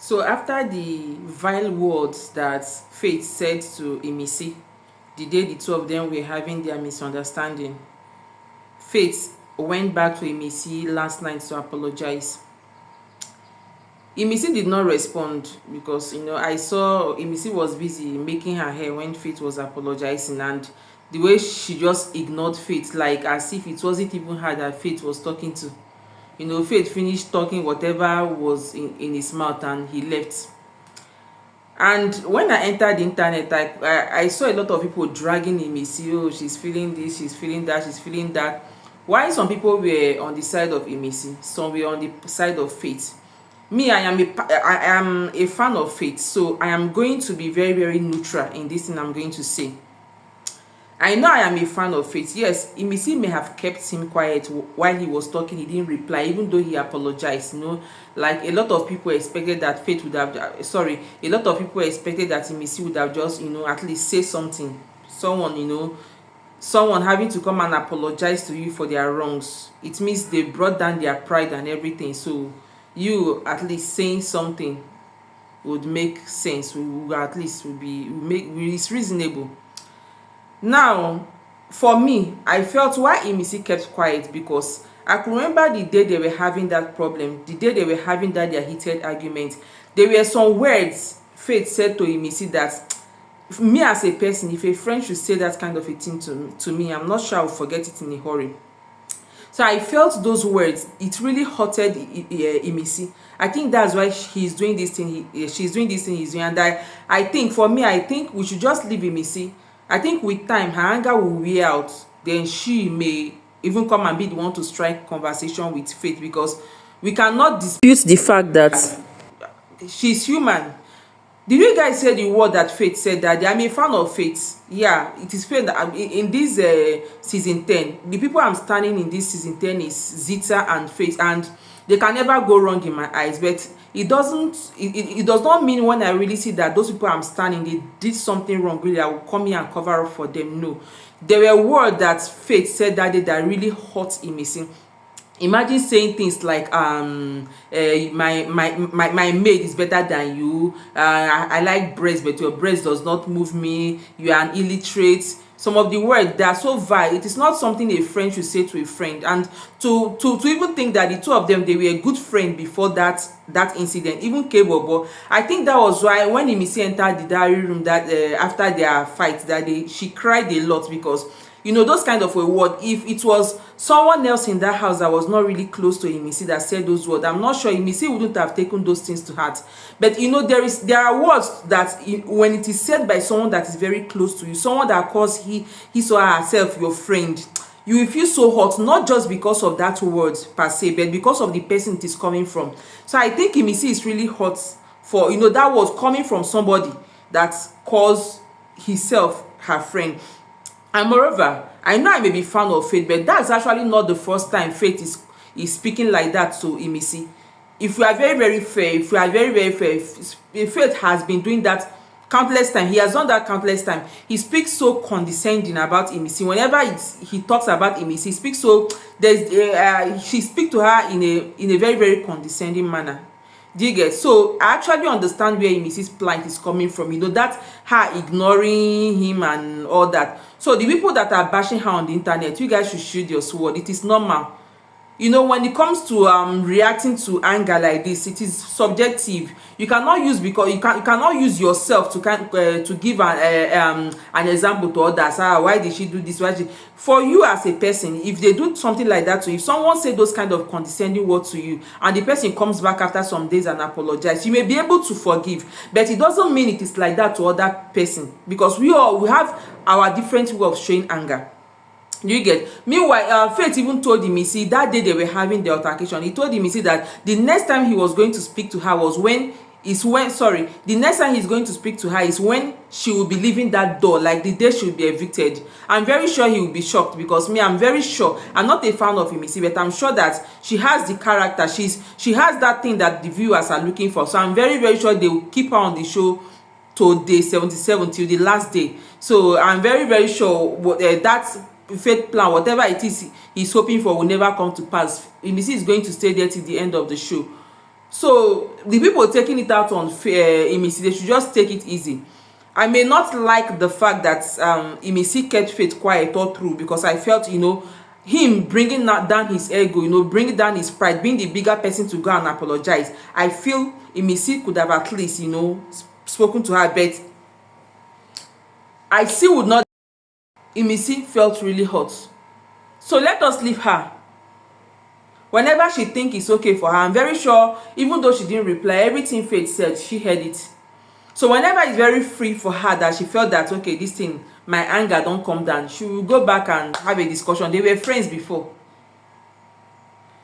So after the vile words that Faith said to Imisi the day the two of them were having their misunderstanding, Faith went back to Imisi last night to apologize. Imisi did not respond because I saw Imisi was busy making her hair when Faith was apologizing, and the way she just ignored Faith, like as if it wasn't even her that Faith was talking to. Faith finished talking whatever was in his mouth and he left. And when I entered the internet, I saw a lot of people dragging Imisi. Oh, she's feeling this, she's feeling that, she's feeling that. While some people were on the side of Imisi, some were on the side of Faith. Me, I am a fan of Faith, so I am going to be very, very neutral in this thing I'm going to say. I know I am a fan of Faith. Yes, Imisi may have kept him quiet while he was talking. He didn't reply, even though he apologized. Like a lot of people expected that Faith would have. A lot of people expected that Imisi would have just, at least say something. Someone having to come and apologize to you for their wrongs. It means they brought down their pride and everything. So you at least saying something would make sense. It's reasonable. Now, for me, I felt why Imisi kept quiet, because I could remember the day they were having that problem, the day they were having their heated argument. There were some words Faith said to Imisi that, me as a person, if a friend should say that kind of a thing to me, I'm not sure I'll forget it in a hurry. So I felt those words, it really hurted Imisi. I think that's why she's doing this thing he's doing. And I think, for me, I think we should just leave Imisi. I think with time, her anger will wear out. Then she may even come and be the one to strike conversation with Faith, because we cannot dispute the fact that she's human. Did you guys say the word that Faith said that I'm a fan of Faith? Yeah, it is fair that in this season 10, the people I'm standing in this season 10 is Zita and Faith, and they can never go wrong in my eyes. But it does not mean when I really see that those people I'm standing, they did something wrong, really I will come here and cover up for them. No, there were words that Faith said that day that really hurt Imisi. Imagine saying things like my maid is better than you, I like breast but your breast does not move me, you are an illiterate. Some of the words, they are so vile. It is not something a friend should say to a friend. And to even think that the two of them, they were good friends before that incident, even Kaybobo, I think that was why when Imisi entered the diary room that after their fight that day, she cried a lot, because those kind of a word, if it was someone else in that house that was not really close to Imisi that said those words, I'm not sure Imisi wouldn't have taken those things to heart. But there are words that when it is said by someone that is very close to you, someone that calls he or herself your friend, you will feel so hot, not just because of that word per se, but because of the person it is coming from. So I think Imisi is really hot for that was coming from somebody that calls himself her friend. And moreover, I know I may be fan of Faith, but that's actually not the first time Faith is speaking like that to Imisi. If we are very, very fair, Faith has been doing that countless times. He has done that countless times. He speaks so condescending about Imisi. Whenever he talks about Imisi, he speaks so she speaks to her in a very, very condescending manner. Do you get? So I actually understand where Imisi's plight is coming from. That her ignoring him and all that. So the people that are bashing her on the internet, you guys should shield your sword. It is normal. When it comes to reacting to anger like this, it is subjective. You cannot use, because you cannot use yourself to give an example to others. Why did she do this? For you as a person, if they do something like that to you, if someone say those kind of condescending words to you, and the person comes back after some days and apologize, you may be able to forgive, but it doesn't mean it is like that to other person, because we have our different way of showing anger. You get? Meanwhile, Faith even told Imisi that day they were having the altercation. He told Imisi that the next time he was going to speak to her the next time he's going to speak to her is when she will be leaving that door, like the day she will be evicted. I'm very sure he will be shocked, because I'm very sure, I'm not a fan of Imisi, but I'm sure that she has the character, she has that thing that the viewers are looking for. So I'm very, very sure they will keep her on the show till day 77, till the last day. So I'm very, very sure that Faith plan, whatever it is he's hoping for, will never come to pass. Imisi is going to stay there till the end of the show. So the people taking it out on Imisi, they should just take it easy. I may not like the fact that Imisi kept Faith quiet all through, because I felt, him bringing down his ego, bringing down his pride, being the bigger person to go and apologize. I feel Imisi could have at least, spoken to her, but I still would not. Imisi felt really hot. So let us leave her. Whenever she think it's okay for her, I'm very sure, even though she didn't reply, everything Faith said, she heard it. So whenever it's very free for her, that she felt that, okay, this thing, my anger don't come down, she will go back and have a discussion. They were friends before.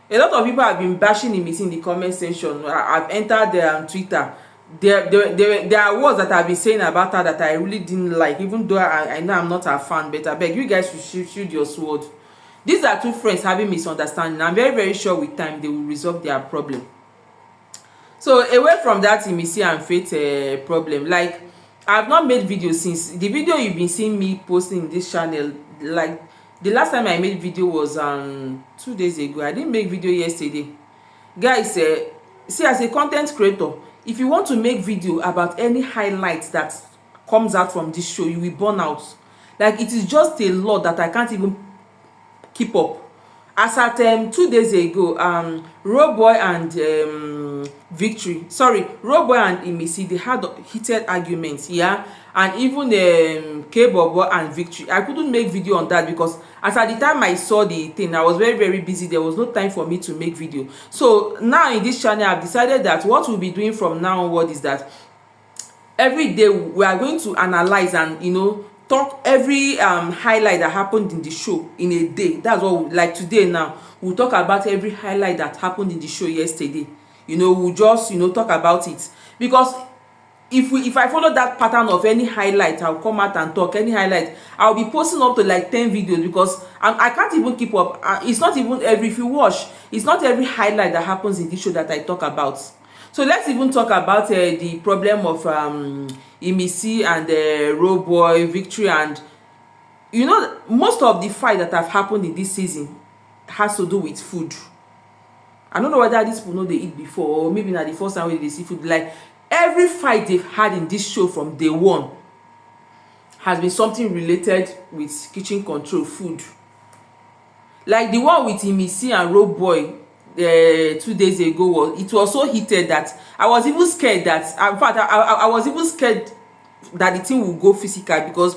A lot of people have been bashing Imisi in the comment section. I've entered their Twitter. There are words that I've been saying about her that I really didn't like, even though I know I'm not a fan, but I beg you guys to shoot your sword. These are two friends having misunderstanding. I'm very, very sure with time they will resolve their problem. So away from that Imisi and Faith problem, like, I've not made videos since the video you've been seeing me posting in this channel. Like, the last time I made video was 2 days ago. I didn't make video yesterday. Guys, see, as a content creator, if you want to make video about any highlights that comes out from this show, you will burn out. Like, it is just a lot that I can't even keep up. As at 2 days ago, Rooboy and Rooboy and Imisi, they had heated arguments, yeah, and even Kaybobo and Victory. I couldn't make video on that because as at the time I saw the thing, I was very, very busy. There was no time for me to make video. So now in this channel, I've decided that what we'll be doing from now onward is that every day we are going to analyze and talk every highlight that happened in the show in a day. That's what like today now we'll talk about every highlight that happened in the show yesterday. We'll just talk about it, because if I follow that pattern of any highlight, I'll come out and talk any highlight. I'll be posting up to like 10 videos because I can't even keep up. It's not even if you watch, it's not every highlight that happens in this show that I talk about. So let's even talk about the problem of Imisi and Rooboy, Victory, and most of the fight that have happened in this season has to do with food. I don't know whether these people know they eat before, or maybe not the first time when they see food. Like, every fight they've had in this show from day one has been something related with kitchen control, food. Like the one with Imisi and Rooboy 2 days ago, it was so heated that I was even scared that, in fact, I was even scared that the thing would go physical, because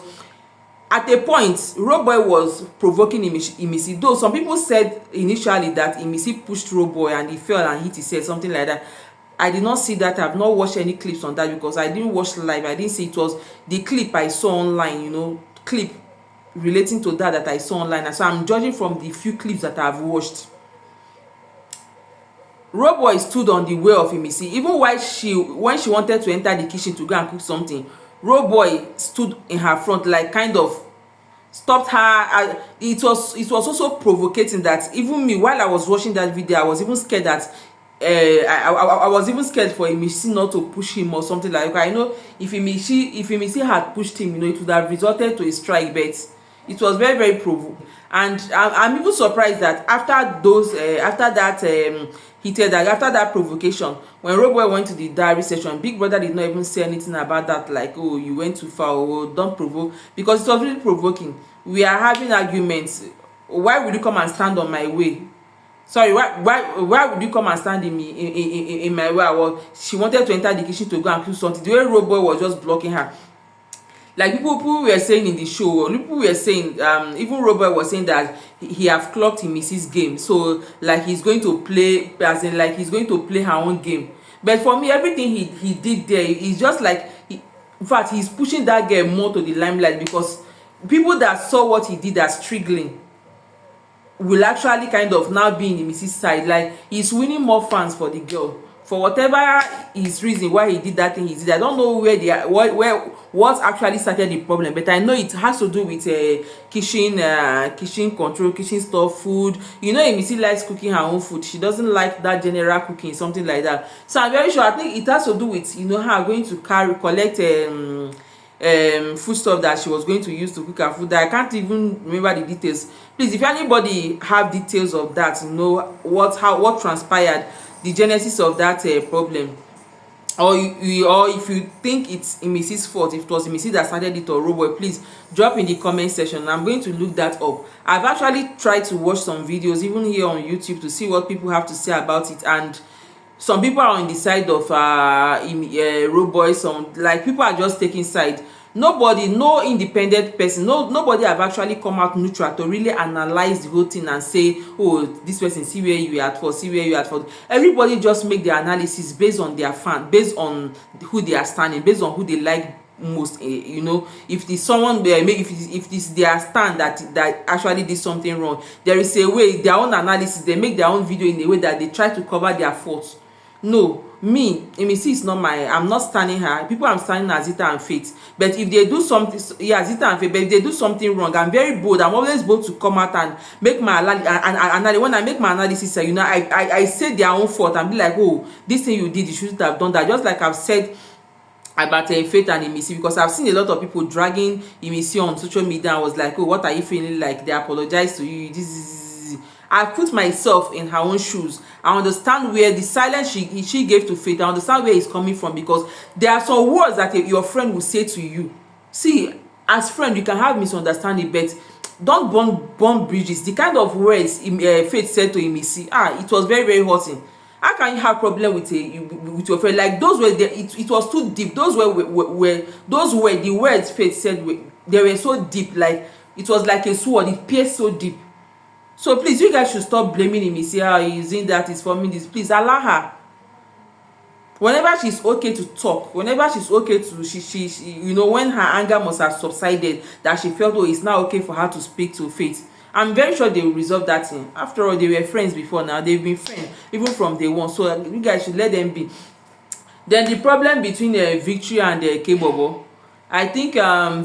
at a point Rooboy was provoking Imisi, though some people said initially that Imisi pushed Rooboy and he fell and hit his head, something like that. I did not see that. I've not watched any clips on that because I didn't watch live. I didn't see. It was the clip I saw online, clip relating to that I saw online. So I'm judging from the few clips that I've watched. Rooboy stood on the way of Imisi. Even when she wanted to enter the kitchen to go and cook something, Rooboy stood in her front, like kind of stopped her. It was also provocating that even me, while I was watching that video, I was even scared that I was even scared for Imisi not to push him or something like that. I know if Imisi had pushed him, it would have resulted to a strike, but it was very, very provoking. And I'm even surprised that after that provocation, when Rooboy went to the diary session, Big Brother did not even say anything about that, like, oh, you went too far, or don't provoke, because it was really provoking. We are having arguments. Why would you come and stand on my way? Sorry, why would you come and stand in my way? She wanted to enter the kitchen to go and cook something. The way Rooboy was just blocking her. Like people were saying in the show, people were saying, even Rooboy was saying that he have clocked Imisi's game. So like he's going to play, as in like he's going to play her own game. But for me, everything he did there is just like, in fact, he's pushing that girl more to the limelight, because people that saw what he did as triggering will actually kind of now be in Imisi's side. Like, he's winning more fans for the girl. For whatever his reason why he did that thing he did, I don't know what actually started the problem, but I know it has to do with kitchen control, kitchen stuff, food. Imisi likes cooking her own food. She doesn't like that general cooking, something like that. So I'm very sure, I think it has to do with her going to collect food stuff that she was going to use to cook her food. I can't even remember the details. Please, if anybody have details of that, what transpired, the genesis of that problem, or or if you think it's Imisi's fault, if it was Imisi that started it or Rooboy, please drop in the comment section. I'm going to look that up. I've actually tried to watch some videos even here on YouTube to see what people have to say about it, and some people are on the side of Rooboy. Some, like, people are just taking side. Nobody, no independent person, nobody have actually come out neutral to really analyze the whole thing and say, oh, this person, see where you are at fault, see where you are at fault. Everybody just make their analysis based on their fan, based on who they are standing, based on who they like most. You know, if there's someone there, if it's their stand that actually did something wrong, there is a way, their own analysis, they make their own video in a way that they try to cover their faults. No, me, Imisi is not my, I'm not standing her. People, I'm standing as Zita and Faith. But if they do something, yeah, Zita and Faith, but if they do something wrong, I'm very bold. I'm always bold to come out and make my analysis. When I make my analysis, you know, I say their own fault and be like, oh, this thing you did, you shouldn't have done that. Just like I've said about Faith and Imisi, because I've seen a lot of people dragging Imisi on social media. I was like, oh, what are you feeling like? They apologize to you. This is, I put myself in her own shoes. I understand where the silence she gave to Faith, I understand where it's coming from, because there are some words that your friend will say to you. See, as friend, you can have misunderstanding, but don't burn bridges. The kind of words Faith said to Imisi, it was very, very hurting. How can you have problem with your friend? Like, those were it was too deep. Those were the words Faith said, they were so deep. Like, it was like a sword. It pierced so deep. So please, you guys should stop blaming Imisi. Using that is forming this. Please allow her. Whenever she's okay to talk, whenever she's okay to, she you know, when her anger must have subsided, that she felt, oh, it's now okay for her to speak to Faith. I'm very sure they will resolve that thing. After all, they were friends before now. They've been friends even from day one. So you guys should let them be. Then the problem between Victory and Kaybobo, I think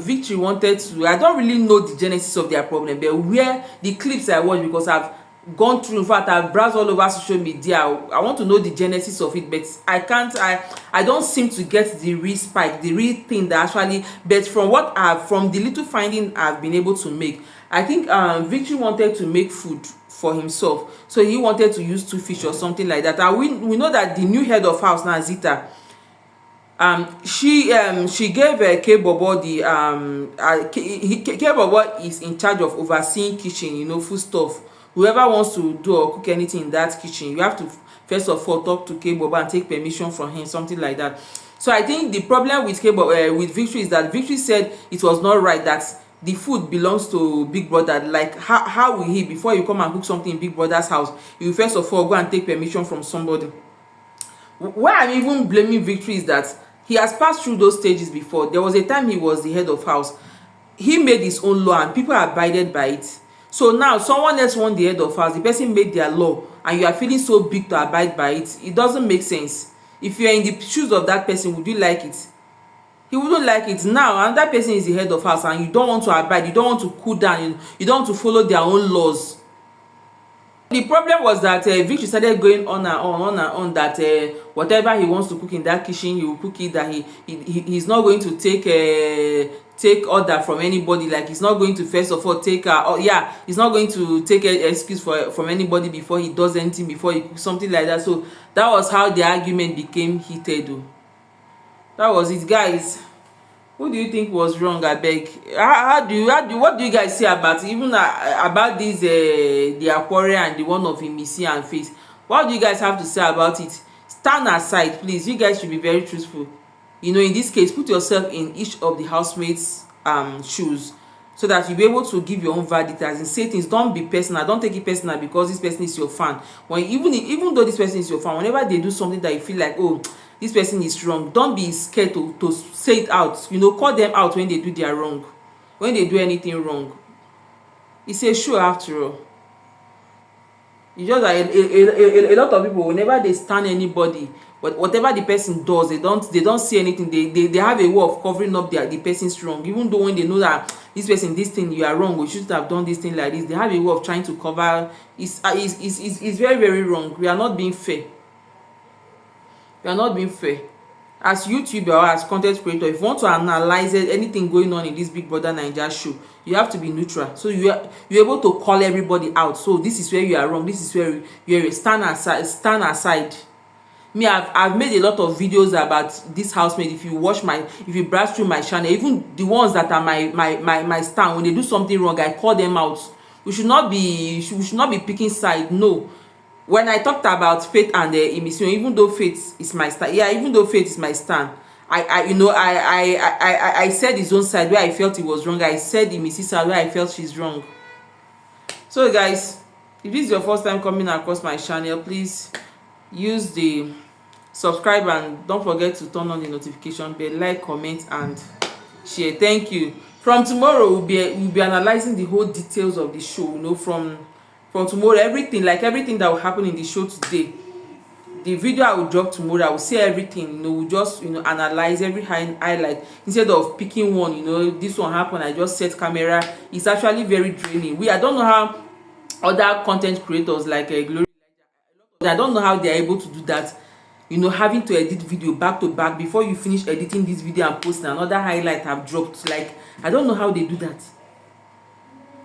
Victory wanted to, I don't really know the genesis of their problem, but where the clips I watched, because I've gone through, in fact I've browsed all over social media, I want to know the genesis of it, but I don't seem to get the real spike, the real thing that actually, but from the little finding I've been able to make, I think Victory wanted to make food for himself, so he wanted to use 2 fish or something like that. And we know that the new head of house now, Zita, she gave Kaybobo the Kaybobo is in charge of overseeing kitchen, you know, food stuff. Whoever wants to do or cook anything in that kitchen, you have to first of all talk to Kaybobo and take permission from him, something like that. So I think the problem with with Victory is that Victory said it was not right, that the food belongs to Big Brother. Like, how will he, before you come and cook something in Big Brother's house, you first of all go and take permission from somebody? Why I'm even blaming Victory is that he has passed through those stages before. There was a time he was the head of house. He made his own law and people abided by it. So now someone else won the head of house, the person made their law, and you are feeling so big to abide by it. It doesn't make sense. If you are in the shoes of that person, would you like it? He wouldn't like it. Now another person is the head of house and you don't want to abide, you don't want to cool down, you don't want to follow their own laws. The problem was that Victory started going on and on that whatever he wants to cook in that kitchen, he will cook it, that he's not going to take order from anybody. Like, he's not going to first of all take he's not going to take an excuse from anybody before he does anything, before he cooks, something like that. So that was how the argument became heated. That was it, guys. Who do you think was wrong? I beg. What do you guys say about even about this the Aquaria and the one of Imisi and Faith? What do you guys have to say about it? Stand aside, please. You guys should be very truthful. You know, in this case, put yourself in each of the housemates' shoes, so that you'll be able to give your own verdict, as in say things. Don't be personal. Don't take it personal because this person is your fan. When even though this person is your fan, whenever they do something that you feel like, oh, this person is wrong, don't be scared to say it out. You know, call them out when they do their wrong, when they do anything wrong. It's a show after all. It's just that a lot of people, whenever they stand anybody, but whatever the person does, they don't see anything. They have a way of covering up the person's wrong, even though when they know that this person, this thing, you are wrong, we shouldn't have done this thing like this. They have a way of trying to cover. It's very, very wrong. We are not being fair. We are not being fair. As YouTuber or as content creator, if you want to analyze anything going on in this Big Brother Naija show, you have to be neutral. So you're able to call everybody out. So this is where you are wrong. This is where you stand aside. Me, I've made a lot of videos about this housemaid. If you browse through my channel, even the ones that are my stand, when they do something wrong, I call them out. We should not be picking side. No. When I talked about Faith and Imisi, even though Faith is my stand, yeah, even though Faith is my stand, I said his own side where I felt he was wrong. I said Imisi side where I felt she's wrong. So guys, if this is your first time coming across my channel, please use the subscribe and don't forget to turn on the notification bell, like, comment and share. Thank you. From tomorrow we'll be analyzing the whole details of the show, you know, from tomorrow, everything that will happen in the show today. The video I will drop tomorrow, I will say everything, you know. We'll just, you know, analyze every highlight instead of picking one, you know. This one happened, I just set camera. It's actually very draining. I don't know how other content creators like Glory, I don't know how they are able to do that, you know, having to edit video back to back. Before you finish editing this video and posting, another highlight have dropped. Like, I don't know how they do that.